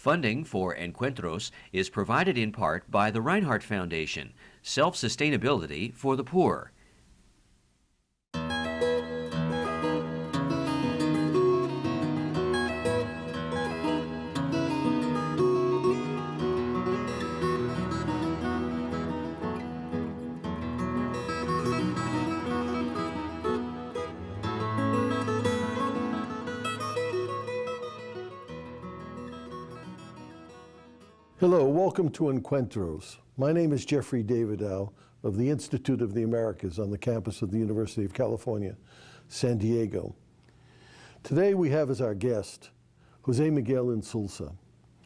Funding for Encuentros is provided in part by the Reinhardt Foundation, Self-Sustainability for the Poor. Hello, welcome to Encuentros. My name is Jeffrey Davidow of the Institute of the Americas on the campus of the University of California, San Diego. Today we have as our guest Jose Miguel Insulza,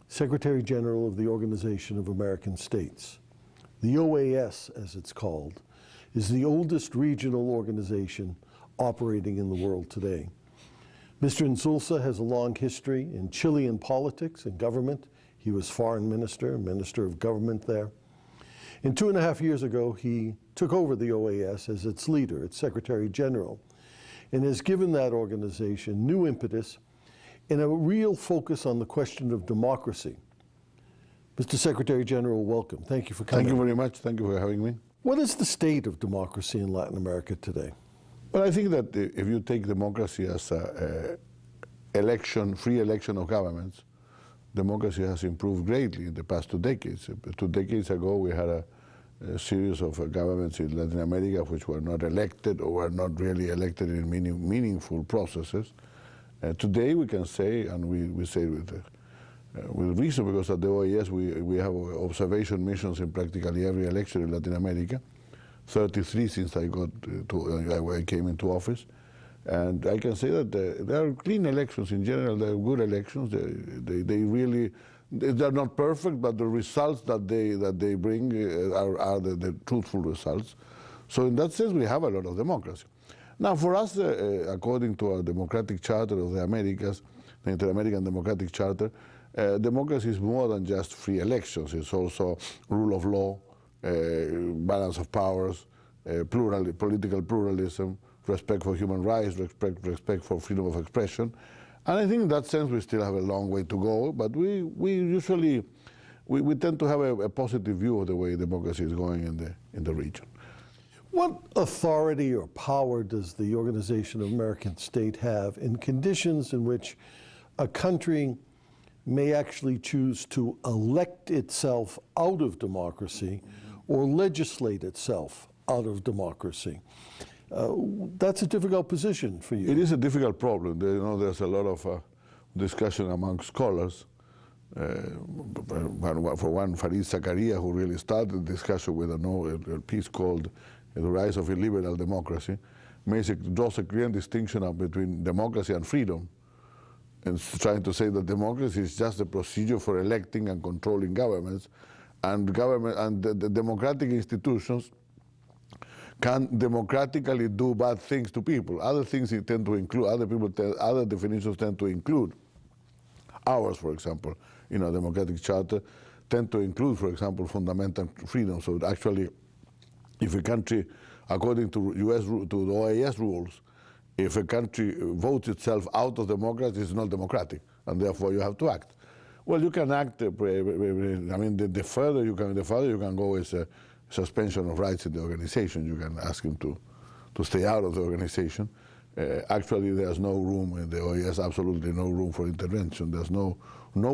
Secretary General of the Organization of American States. The OAS, as it's called, is the oldest regional organization operating in the world today. Mr. Insulza has a long history in Chilean politics and government. He was foreign minister, minister of government there. And 2.5 years ago, he took over the OAS as its leader, its Secretary General, and has given that organization new impetus and a real focus on the question of democracy. Mr. Secretary General, welcome. Thank you for coming. Thank you very much. Thank you for having me. What is the state of democracy in Latin America today? Well, I think that if you take democracy as a free election of governments, democracy has improved greatly in the past 2 decades. 2 decades ago, we had a series of governments in Latin America which were not elected or were not really elected in meaningful processes. Today, we can say, and we say with reason, because at the OAS we have observation missions in practically every election in Latin America, 33 since I came into office. And I can say that there are clean elections in general. They're good elections. They're not perfect, but the results that they bring are the truthful results. So in that sense, we have a lot of democracy. Now, for us, according to our Democratic Charter of the Americas, the Inter-American Democratic Charter, democracy is more than just free elections. It's also rule of law, balance of powers, political pluralism, respect for human rights, respect for freedom of expression. And I think in that sense we still have a long way to go, but we usually tend to have a positive view of the way democracy is going in the region. What authority or power does the Organization of American States have in conditions in which a country may actually choose to elect itself out of democracy or legislate itself out of democracy? That's a difficult position for you. It is a difficult problem. There's a lot of discussion among scholars. For one, Farid Zakaria, who really started the discussion with a piece called The Rise of Illiberal Democracy, draws a clear distinction between democracy and freedom, and trying to say that democracy is just a procedure for electing and controlling governments, and the democratic institutions can democratically do bad things to people. Other things it tend to include, other definitions tend to include. Ours, for example, in our democratic charter, tend to include, for example, fundamental freedom. So actually, if a country, according to the OAS rules, if a country votes itself out of democracy, it's not democratic, and therefore you have to act. Well, you can act. I mean, the further you can go is suspension of rights in the organization. You can ask him to stay out of the organization. Actually, there's no room in the OAS, absolutely no room for intervention. There's no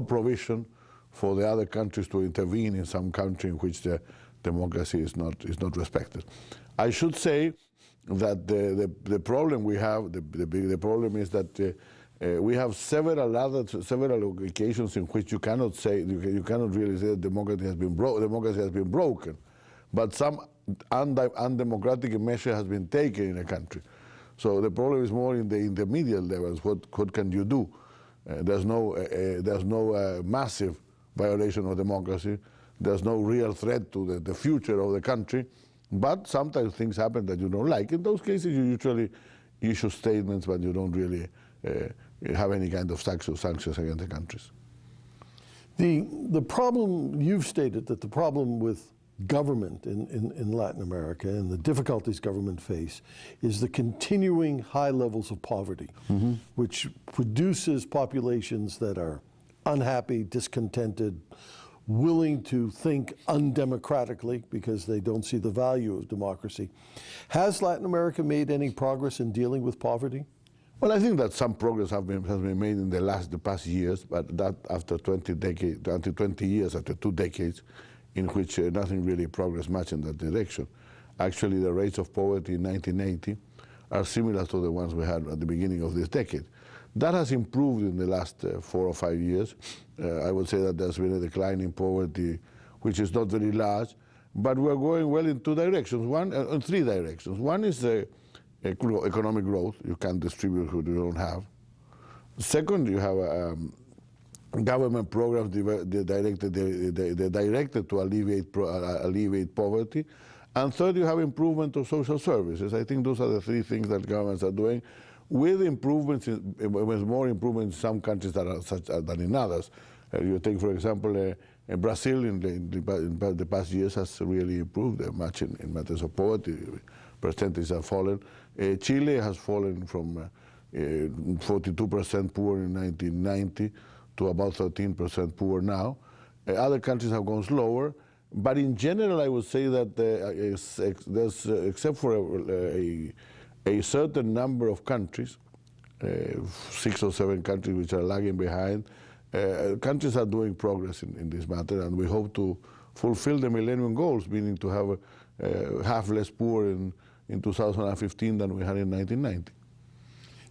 provision for the other countries to intervene in some country in which the democracy is not respected. I should say that the problem we have, the problem is that we have several occasions in which you cannot really say that democracy has been broken. But some undemocratic measure has been taken in a country. So the problem is more in the intermediate levels. What can you do? There's no massive violation of democracy. There's no real threat to the future of the country. But sometimes things happen that you don't like. In those cases, you usually issue statements, but you don't really have any kind of sanctions against the countries. The problem, you've stated that the problem with government in Latin America and the difficulties government face is the continuing high levels of poverty, which produces populations that are unhappy, discontented, willing to think undemocratically because they don't see the value of democracy. Has Latin America made any progress in dealing with poverty? Well, I think that some progress has been made in the past years, but that after 20 years, after 2 decades, in which nothing really progressed much in that direction. Actually, the rates of poverty in 1980 are similar to the ones we had at the beginning of this decade. That has improved in the last 4 or 5 years. I would say that there's been a decline in poverty, which is not very large, but we're going well in 2 directions, in 3 directions. One is economic growth. You can't distribute what you don't have. Second, you have government programs directed to alleviate poverty. And third, you have improvement of social services. I think those are the 3 things that governments are doing, with improvements, with more improvements in some countries than in others. You take, for example, Brazil in the past years has really improved much in matters of poverty. Percentages have fallen. Chile has fallen from 42% poor in 1990 to about 13% poor now. Other countries have gone slower. But in general, I would say that there's, except for a certain number of countries, 6 or 7 countries which are lagging behind, countries are doing progress in this matter, and we hope to fulfill the Millennium Goals, meaning to have half less poor in 2015 than we had in 1990.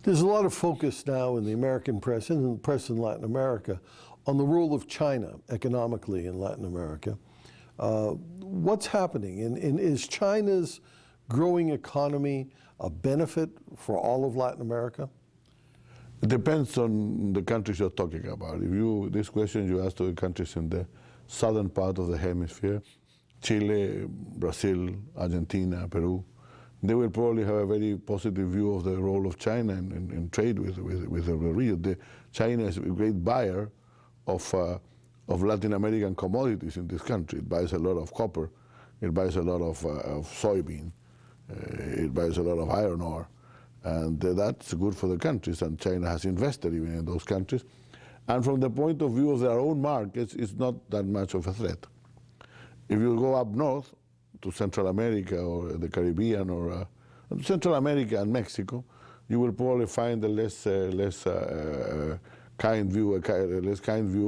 There's a lot of focus now in the American press and in the press in Latin America on the role of China economically in Latin America. What's happening? And is China's growing economy a benefit for all of Latin America? It depends on the countries you're talking about. This question you asked to the countries in the southern part of the hemisphere, Chile, Brazil, Argentina, Peru, they will probably have a very positive view of the role of China in trade with the region. China is a great buyer of Latin American commodities in this country. It buys a lot of copper, it buys a lot of soybean, it buys a lot of iron ore, and that's good for the countries, and China has invested even in those countries. And from the point of view of their own markets, it's not that much of a threat. If you go up north to Central America or the Caribbean or Central America and Mexico, you will probably find a less kind view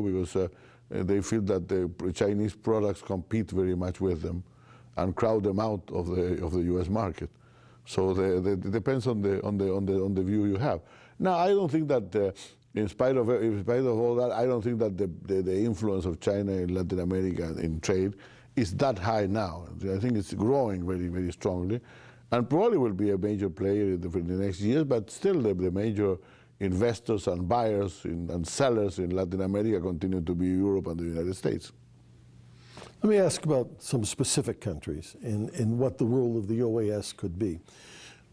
because they feel that the Chinese products compete very much with them and crowd them out of the U.S. market. So it depends on the view you have. Now, I don't think that in spite of all that, I don't think that the influence of China in Latin America in trade is that high now. I think it's growing very, very strongly, and probably will be a major player in the next years. But still, the major investors and buyers and sellers in Latin America continue to be Europe and the United States. Let me ask about some specific countries and what the role of the OAS could be.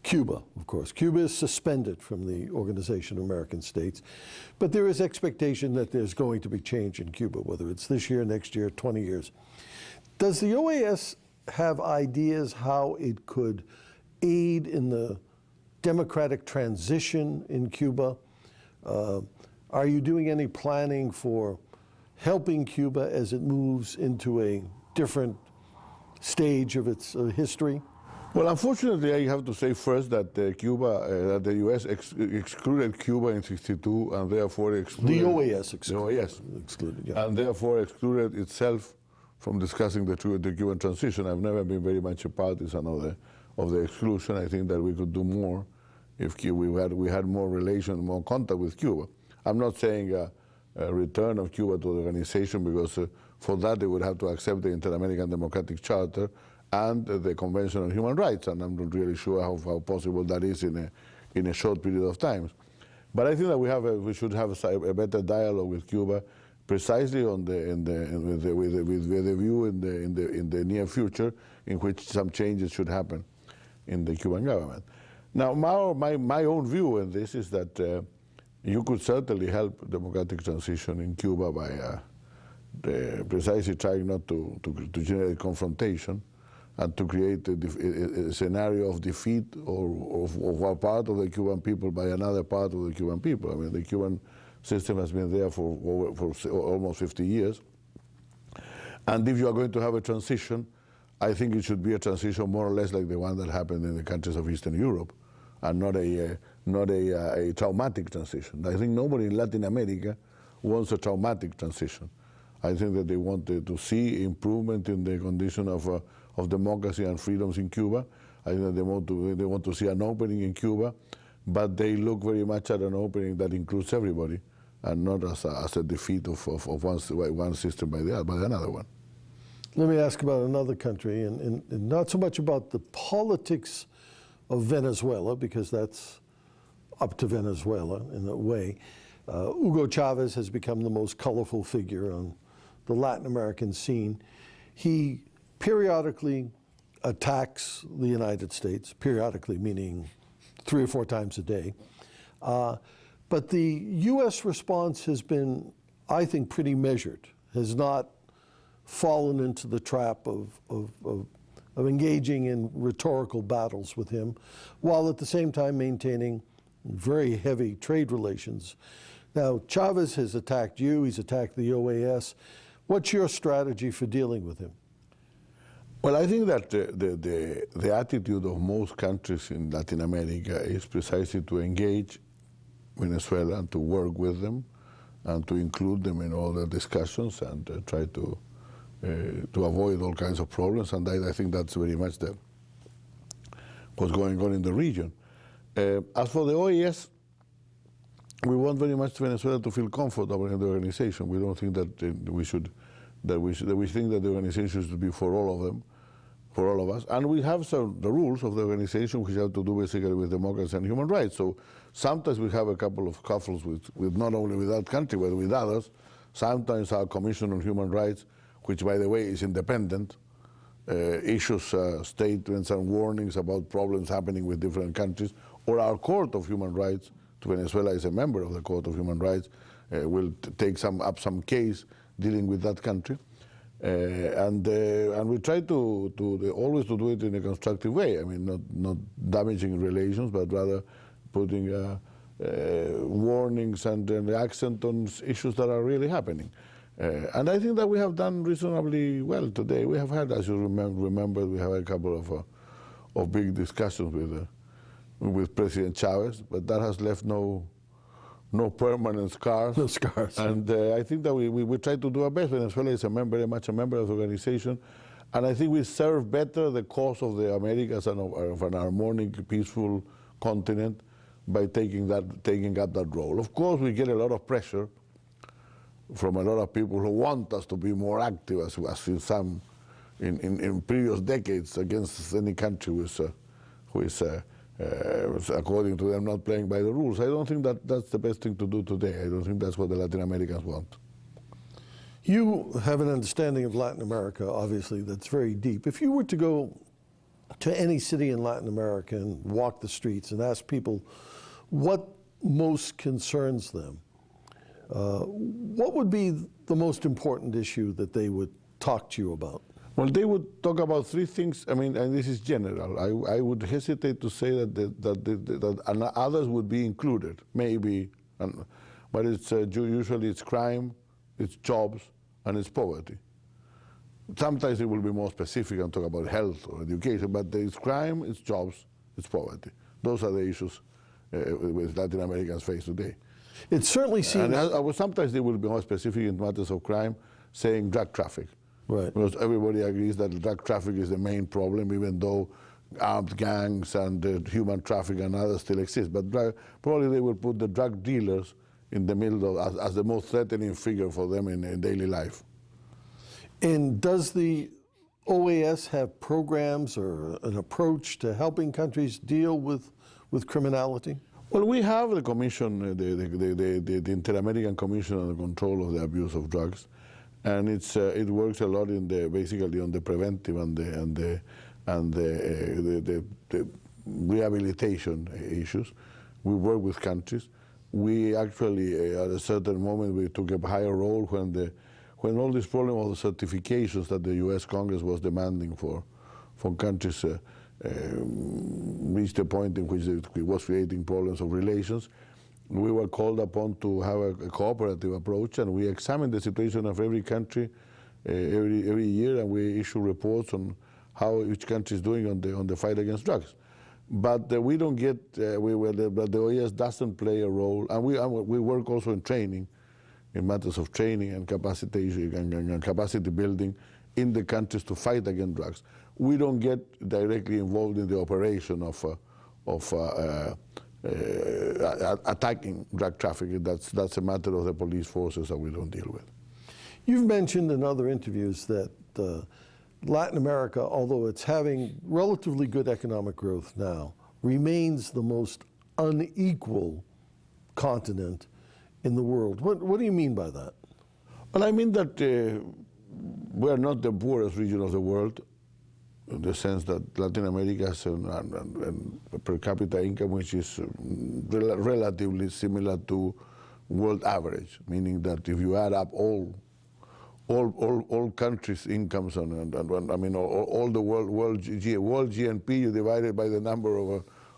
Cuba, of course. Cuba is suspended from the Organization of American States, but there is expectation that there's going to be change in Cuba, whether it's this year, next year, 20 years. Does the OAS have ideas how it could aid in the democratic transition in Cuba? Are you doing any planning for helping Cuba as it moves into a different stage of its history? Well, unfortunately, I have to say first that the U.S. excluded Cuba in '62, and therefore excluded the OAS excluded, yeah. And therefore excluded itself from discussing the Cuban transition. I've never been very much a partisan of the exclusion. I think that we could do more if we had more relation, more contact with Cuba. I'm not saying a return of Cuba to the organization, because for that they would have to accept the Inter-American Democratic Charter and the Convention on Human Rights, and I'm not really sure how possible that is in a short period of time. But I think that we should have a better dialogue with Cuba, precisely with the view in the near future in which some changes should happen in the Cuban government. Now, my own view in this is that you could certainly help democratic transition in Cuba by precisely trying not to generate confrontation and to create a scenario of defeat or of a part of the Cuban people by another part of the Cuban people. I mean, the Cuban system has been there for almost 50 years. And if you are going to have a transition, I think it should be a transition more or less like the one that happened in the countries of Eastern Europe, and not a traumatic transition. I think nobody in Latin America wants a traumatic transition. I think that they want to see improvement in the condition of democracy and freedoms in Cuba. I think that they want to see an opening in Cuba, but they look very much at an opening that includes everybody, and not as a defeat of one system by another one. Let me ask about another country, and not so much about the politics of Venezuela, because that's up to Venezuela in a way. Hugo Chavez has become the most colorful figure on the Latin American scene. He periodically attacks the United States, periodically meaning 3 or 4 times a day. But the U.S. response has been, I think, pretty measured, has not fallen into the trap of engaging in rhetorical battles with him, while at the same time maintaining very heavy trade relations. Now, Chavez has attacked you, he's attacked the OAS. What's your strategy for dealing with him? Well, I think that the attitude of most countries in Latin America is precisely to engage Venezuela and to work with them and to include them in all the discussions and try to avoid all kinds of problems. And I think that's very much what's going on in the region. As for the OAS, we want very much Venezuela to feel comfortable in the organization. We don't think that we think that the organization should be for all of them, for all of us. And we have the rules of the organization which have to do basically with democracy and human rights. So sometimes we have a couple of scuffles with not only with that country, but with others. Sometimes our Commission on Human Rights, which by the way is independent, issues statements and warnings about problems happening with different countries, or our Court of Human Rights, Venezuela is a member of the Court of Human Rights, will take up some case dealing with that country. And we try to always to do it in a constructive way. I mean, not damaging relations, but rather putting warnings and the accent on issues that are really happening. And I think that we have done reasonably well today. We have had, as you remember, we have a couple of big discussions with President Chavez, but that has left no permanent scars. No scars. And I think that we try to do our best. Venezuela is very much a member of the organization, and I think we serve better the cause of the Americas and of an harmonic, peaceful continent by taking up that role. Of course, we get a lot of pressure from a lot of people who want us to be more active, as in previous decades, against any country who is according to them, not playing by the rules. I don't think that that's the best thing to do today. I don't think that's what the Latin Americans want. You have an understanding of Latin America, obviously, that's very deep. If you were to go to any city in Latin America and walk the streets and ask people what most concerns them, what would be the most important issue that they would talk to you about? Well, they would talk about 3 things. I mean, and this is general. I would hesitate to say that others would be included, maybe, but it's usually it's crime, it's jobs, and it's poverty. Sometimes it will be more specific and talk about health or education, but it's crime, it's jobs, it's poverty. Those are the issues with Latin Americans face today. It certainly seems... And sometimes they will be more specific in matters of crime, saying drug traffic. Right. Because everybody agrees that drug traffic is the main problem, even though armed gangs and human traffic and others still exist. But probably they will put the drug dealers in the middle as the most threatening figure for them in daily life. And does the OAS have programs or an approach to helping countries deal with criminality? Well, we have the commission, the Inter-American Commission on the Control of the Abuse of Drugs, and it works a lot basically on the preventive and the rehabilitation issues. We work with countries. We actually, at a certain moment, we took a higher role when all this problem of the certifications that the U.S. Congress was demanding from countries reached a point in which it was creating problems of relations. we were called upon to have a cooperative approach, and we examined the situation of every country every year, and we issue reports on how each country is doing on the fight against drugs. But we don't get, but the OAS doesn't play a role, and we work also in training, in matters of training and capacity and capacity building in the countries to fight against drugs. We don't get directly involved in the operation of attacking drug trafficking. That's a matter of the police forces that we don't deal with. You've mentioned in other interviews that Latin America, although it's having relatively good economic growth now, remains the most unequal continent in the world. What do you mean by that? Well, I mean that we are not the poorest region of the world, in the sense that Latin America has a per capita income which is relatively similar to world average, meaning that if you add up all countries' incomes and I mean all the world GNP, you divide it by the number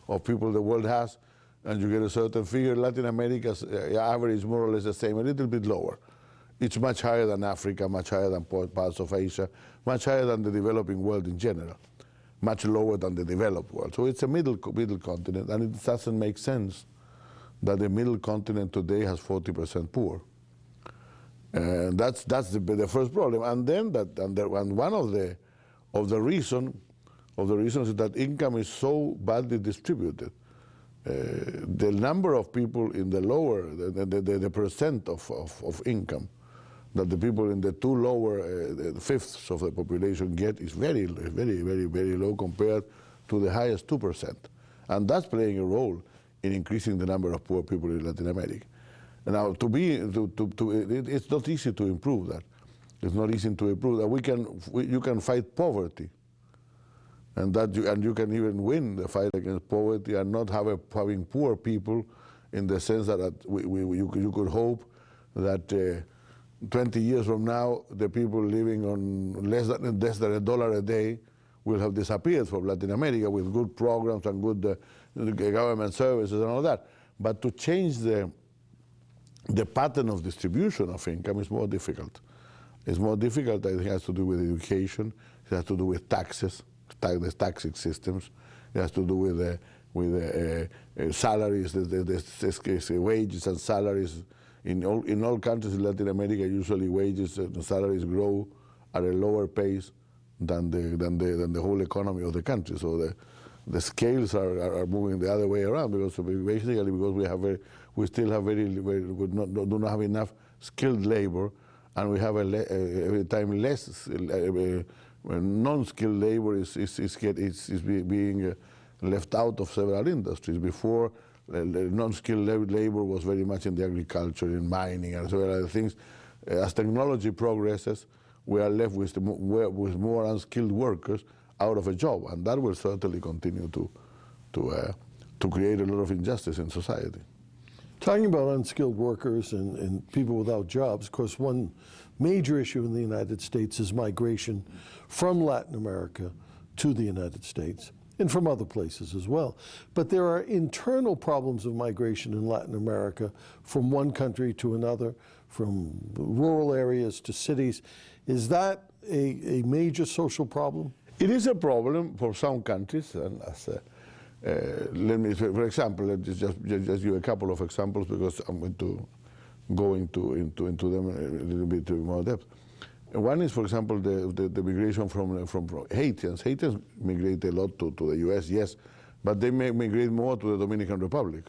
of people the world has, and you get a certain figure. Latin America's average is more or less the same, a little bit lower. It's much higher than Africa, much higher than parts of Asia, much higher than the developing world in general, much lower than the developed world. So it's a middle continent, and it doesn't make sense that the middle continent today has 40% poor. That's the first problem, and then one of the reasons is that income is so badly distributed. The number of people in the lower, the percent of income that the people in the two lower fifths of the population get is very, very, very, very low compared to the highest 2%, and that's playing a role in increasing the number of poor people in Latin America. Now, it's not easy to improve that. It's not easy to improve that. You can fight poverty, and you can even win the fight against poverty and not having poor people, in the sense that you could hope that 20 years from now, the people living on less than $1 a day will have disappeared from Latin America with good programs and good government services and all that. But to change the pattern of distribution of income is more difficult. It's more difficult. It has to do with education. It has to do with taxes, the taxing systems. It has to do with salaries, the wages and salaries. In all countries in Latin America, usually wages and salaries grow at a lower pace than the whole economy of the country. So the scales are moving the other way around, because we still have do not have enough skilled labor, and we have every time less non-skilled labor is being left out of several industries. Before, non-skilled labor was very much in the agriculture, in mining, and several other things. As technology progresses, we are left with more unskilled workers out of a job, and that will certainly continue to create a lot of injustice in society. Talking about unskilled workers and people without jobs, of course, one major issue in the United States is migration from Latin America to the United States, and from other places as well. But there are internal problems of migration in Latin America, from one country to another, from rural areas to cities. Is that a major social problem? It is a problem for some countries, and as let me, for example, let's just give a couple of examples, because I'm going to go into them a little bit more depth. One is, for example, the migration from Haitians. Haitians migrate a lot to the U.S., yes, but they may migrate more to the Dominican Republic.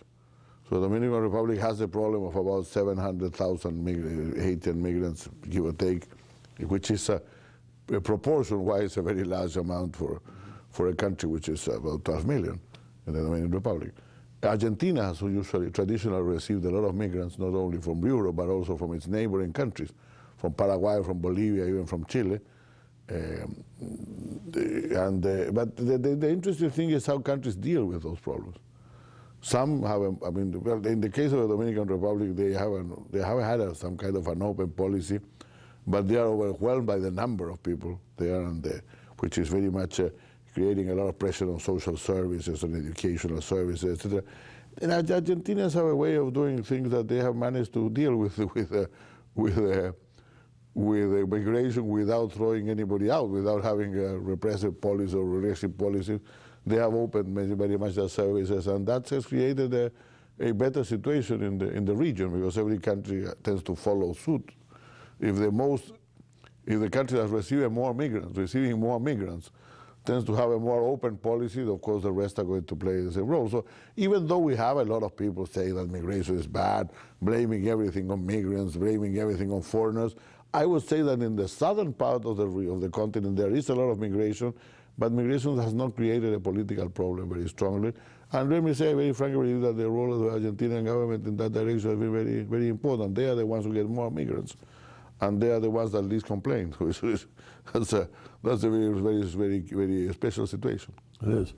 So the Dominican Republic has a problem of about 700,000 Haitian migrants, give or take, which is proportion-wise a very large amount for a country which is about 12 million in the Dominican Republic. Argentina has usually traditionally received a lot of migrants, not only from Europe, but also from its neighboring countries, from Paraguay, from Bolivia, even from Chile. But the interesting thing is how countries deal with those problems. Some have, well, in the case of the Dominican Republic, they have had some kind of an open policy, but they are overwhelmed by the number of people there, which is very much creating a lot of pressure on social services and educational services, etc. And Argentinians have a way of doing things that they have managed to deal with migration without throwing anybody out, without having a repressive policy or regressive policy. They have opened very much their services, and that has created a better situation in the region, because every country tends to follow suit. If the country that's receiving more migrants, tends to have a more open policy, of course the rest are going to play the same role. So even though we have a lot of people saying that migration is bad, blaming everything on migrants, blaming everything on foreigners, I would say that in the southern part of the continent there is a lot of migration, but migration has not created a political problem very strongly. And let me say very frankly that the role of the Argentinian government in that direction has been very, very important. They are the ones who get more migrants, and they are the ones that least complain. That's a very special situation. It is.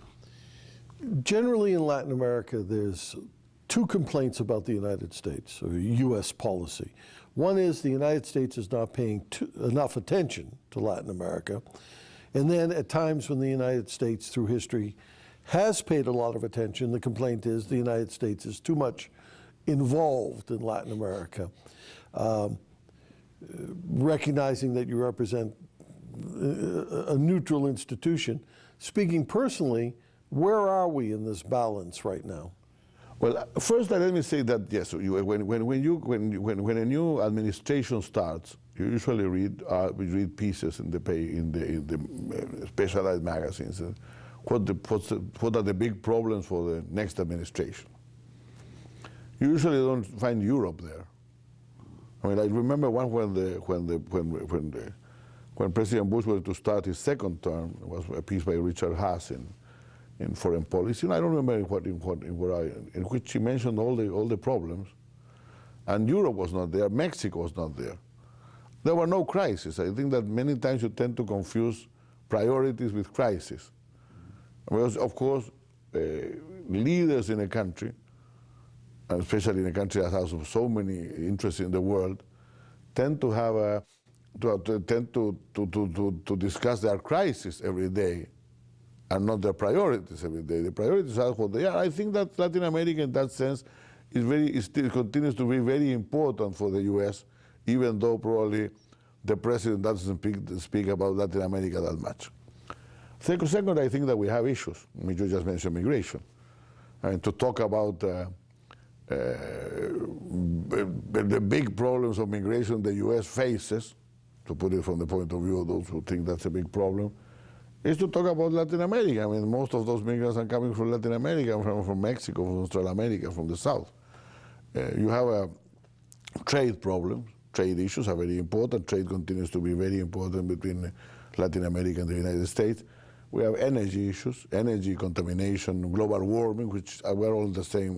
Generally in Latin America, there's two complaints about the United States, or U.S. policy. One is the United States is not paying enough attention to Latin America. And then at times when the United States, through history, has paid a lot of attention, the complaint is the United States is too much involved in Latin America. Recognizing that you represent a neutral institution, speaking personally, where are we in this balance right now? Well, first let me say that yes, when a new administration starts, you usually read pieces in the specialized magazines. What are the big problems for the next administration? You usually don't find Europe there. I mean, I remember when President Bush was to start his second term, it was a piece by Richard Haas in Foreign Policy, and I don't remember in which he mentioned all the problems, and Europe was not there, Mexico was not there. There were no crises. I think that many times you tend to confuse priorities with crises. Because, of course, leaders in a country, especially in a country that has so many interests in the world, tend to have to discuss their crisis every day, and not their priorities every day. The priorities are what they are. I think that Latin America, in that sense, still continues to be very important for the U.S., even though probably the president doesn't speak about Latin America that much. Second, I think that we have issues. I mean, you just mentioned migration. And to talk about the big problems of migration the U.S. faces, to put it from the point of view of those who think that's a big problem, is to talk about Latin America. I mean, most of those migrants are coming from Latin America, from Mexico, from Central America, from the south. You have trade problems. Trade issues are very important. Trade continues to be very important between Latin America and the United States. We have energy issues, energy contamination, global warming, which we're all in the same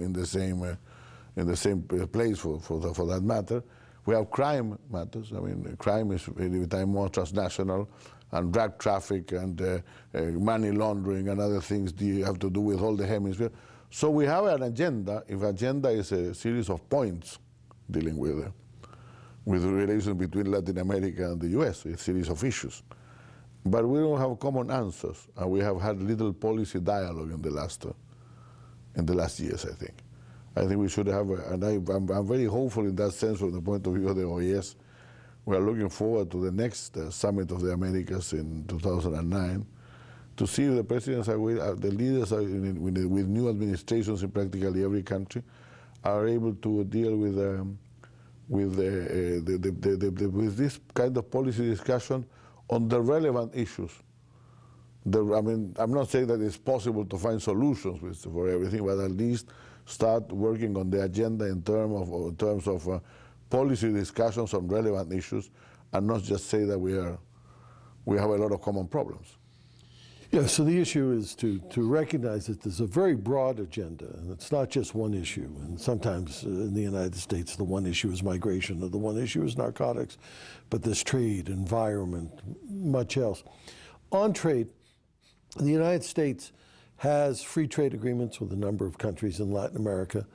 place for that matter. We have crime matters. I mean, crime is every time more transnational, and drug traffic and money laundering and other things have to do with all the hemisphere. So we have an agenda. If agenda is a series of points dealing with the relation between Latin America and the U.S., a series of issues. But we don't have common answers, and we have had little policy dialogue in the last years, I think. I think we should have, and I'm very hopeful in that sense from the point of view of the OAS. We are looking forward to the next Summit of the Americas in 2009 to see if the presidents the leaders with new administrations in practically every country are able to deal with this kind of policy discussion on the relevant issues. I mean, I'm not saying that it's possible to find solutions for everything, but at least start working on the agenda in terms of policy discussions on relevant issues, and not just say that we have a lot of common problems. Yeah, so the issue is to recognize that there's a very broad agenda, and it's not just one issue. And sometimes in the United States, the one issue is migration, or the one issue is narcotics, but there's trade, environment, much else. On trade, the United States has free trade agreements with a number of countries in Latin America.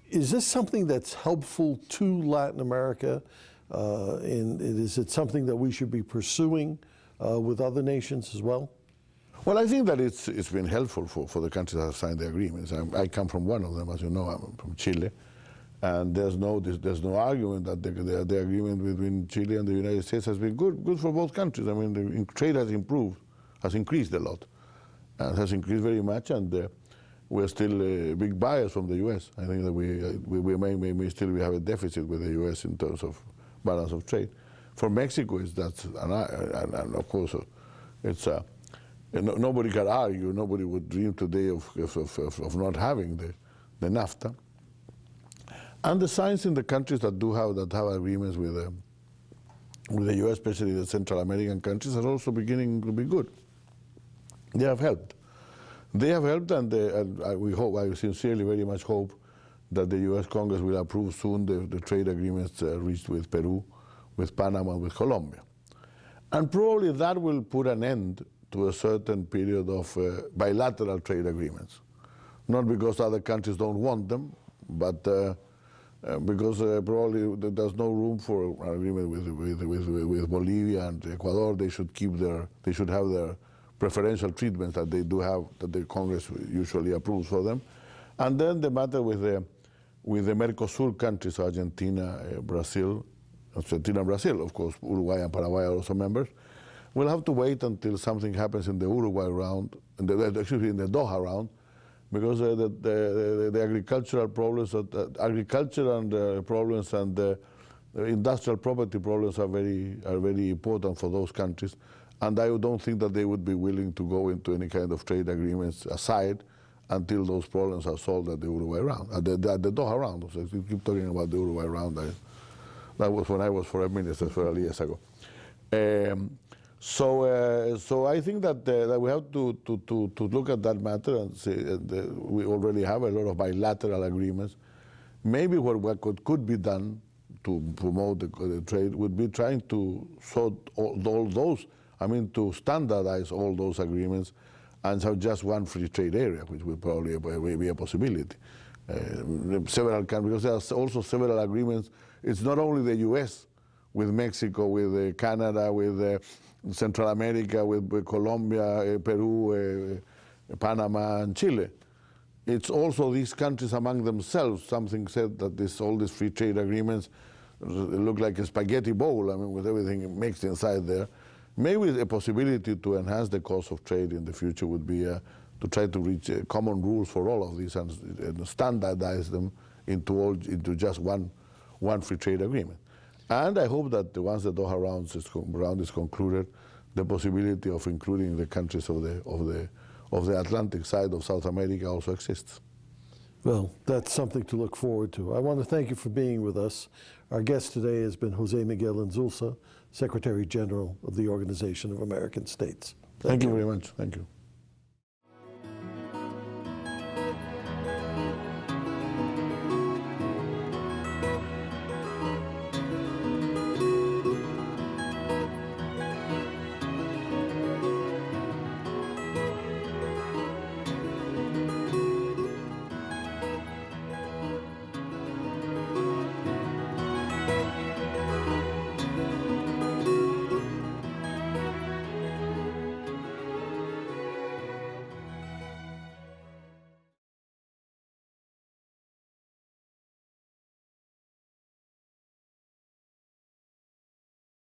Is this something that's helpful to Latin America? And is it something that we should be pursuing with other nations as well? Well, I think that it's been helpful for the countries that have signed the agreements. I come from one of them, as you know. I'm from Chile, and there's no argument that the agreement between Chile and the United States has been good for both countries. I mean, the trade has increased a lot, and has increased very much, and we're still big buyers from the U.S. I think that we may still have a deficit with the U.S. in terms of balance of trade. For Mexico, and of course, it's nobody can argue. Nobody would dream today of not having the NAFTA. And the signs in the countries that have agreements with the U.S., especially the Central American countries, are also beginning to be good. They have helped. They have helped, and I sincerely very much hope that the U.S. Congress will approve soon the trade agreements reached with Peru, with Panama, and with Colombia. And probably that will put an end to a certain period of bilateral trade agreements. Not because other countries don't want them, but because probably there's no room for an agreement with Bolivia and Ecuador. They should have their preferential treatments that they do have, that the Congress usually approves for them. And then the matter with the Mercosur countries, Argentina, Brazil, of course, Uruguay and Paraguay are also members. We'll have to wait until something happens in the Uruguay round, in the Doha round, because the agricultural problems, agriculture and problems and the industrial property problems are very important for those countries. And I don't think that they would be willing to go into any kind of trade agreements aside until those problems are solved at the Uruguay round, at the Doha round. So you keep talking about the Uruguay round. That was when I was foreign minister several years ago. So I think that we have to look at that matter and say we already have a lot of bilateral agreements. Maybe what could be done to promote the trade would be trying to sort all those, to standardize all those agreements and have just one free trade area, which would probably be a possibility. Several countries, because there are also several agreements. It's not only the U.S. with Mexico, with Canada, with Central America, with Colombia, Peru, Panama, and Chile. It's also these countries among themselves. Something said that all these free trade agreements look like a spaghetti bowl, with everything mixed inside there. Maybe a possibility to enhance the cost of trade in the future would be to try to reach common rules for all of these and standardize them into just one free trade agreement. And I hope that once the Doha round is concluded, the possibility of including the countries of the Atlantic side of South America also exists. Well, that's something to look forward to. I want to thank you for being with us. Our guest today has been Jose Miguel Insulza, Secretary General of the Organization of American States. Thank you very much. Thank you.